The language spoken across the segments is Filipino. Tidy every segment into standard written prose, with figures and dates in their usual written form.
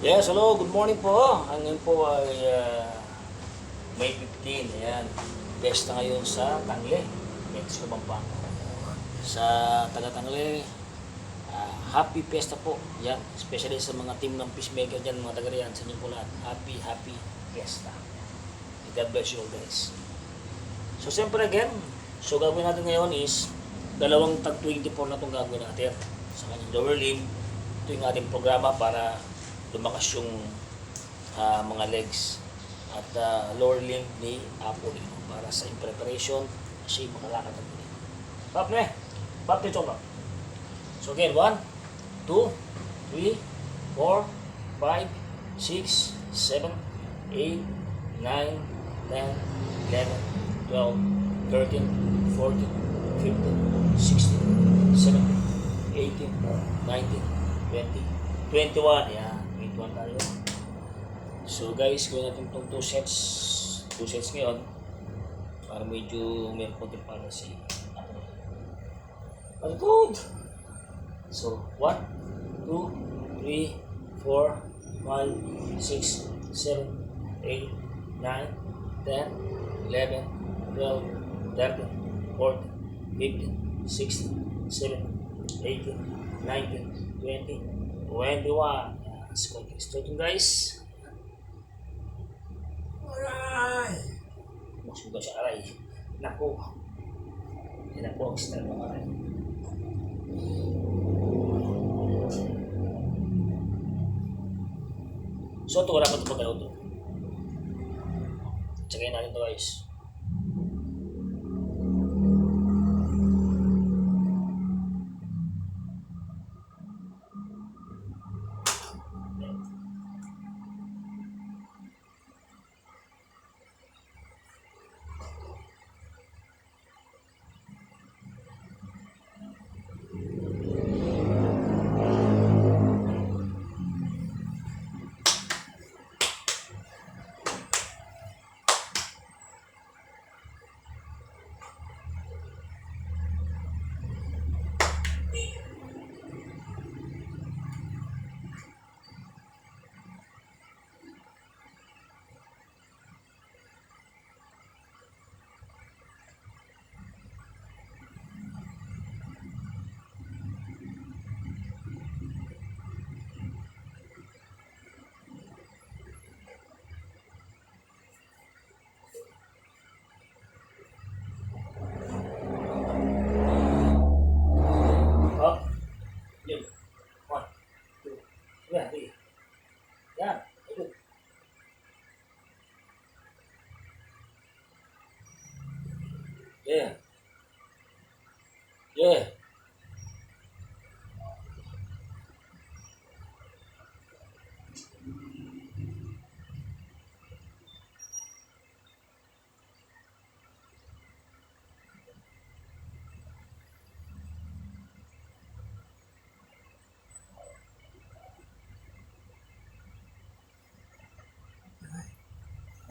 Yes, hello, good morning po. Ngayon po ay May 15. Ayan. Pesta ngayon sa Tangle, Mexico, Pampanga. Sa taga-Tangle, happy pesta po. Yan, especially sa mga team ng Peacemaker dyan, mga taga-riyan, sa inyo po lahat. Happy pesta. God bless you all guys. So, siyempre again, so gagawin natin ngayon is dalawang tag 24 na itong gagawin natin sa kanyang lower limb. Ito yung ating programa para lumakas yung mga legs at lower limb ni Apo dito para sa in preparation kasi makalakad ang puli. Pap ne? Pap dito ba? So again, 1, 2, 3, 4, 5, 6, 7, 8, 9, 10, 11, 12, 13, 14, 15, 16, 17, 18, 19, 20, 21. Yan. 21 tayo. So guys, gawin natin itong 2 sets. 2 sets ngayon. Para medyo meron konti para si Ano good? So, 1, 2, 3, 4, 5, 6, 7, 8, 9, 10, 11, 12, 13, 14, 15, 16, 17, 18, 19, 20, 21. Starting guys. Alright. Masuga siya aray. Naku. Yan po ang start ng aray. So ito wala pa ito pagkalaw ito. Tsagayin natin ito guys. Yeah. Yeah.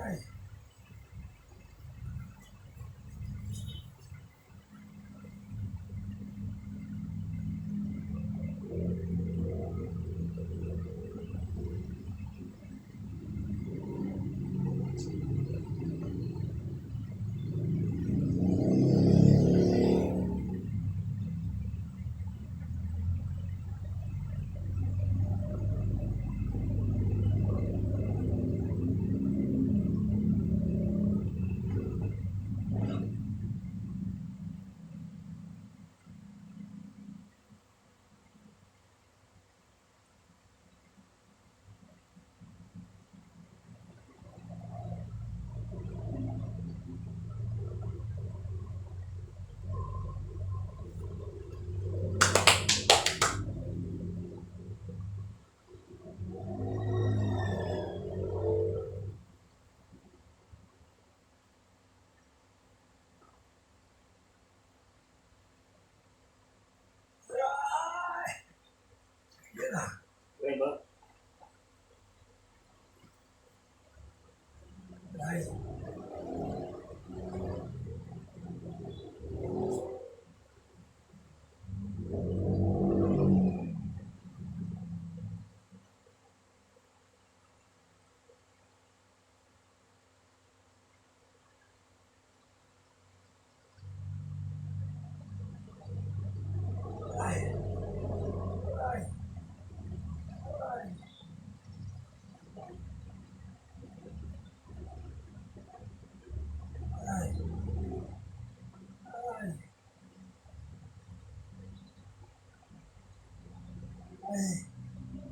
Ay. Okay ba? Ay.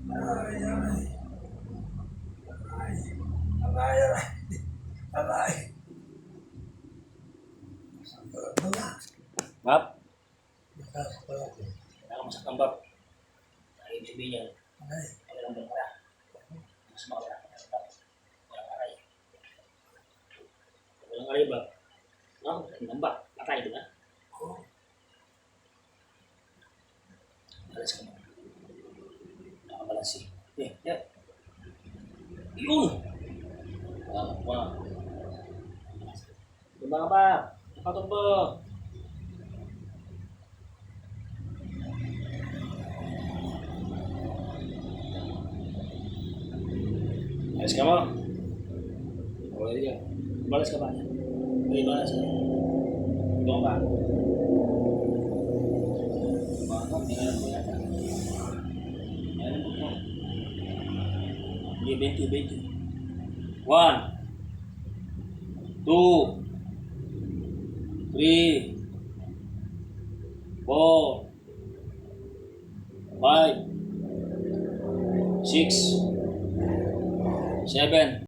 Aray, aray. Aray. Aray, aray. Aray. Sakit na. Bab, Sakit. nakamasak ng bab. Ang ibig sabihin niyan, Aray. kailangan ba pala? Mas makawala ka ng bab. Walang aray. Walang aray bab. No, ang bab. Patay, di ba? Oo. Alas ka mo. Nakabalansi. Yeah. Yun! Wala. Diba ba? Nakatumbo. Alas ka mo. Wala dyan. Balas ka ba? May balas ka. Ito ka ba? Bakit? Tingnan mo yata. Ayan mo po. Hindi, 20. 1, 2, 3, 4, 5, 6, 7,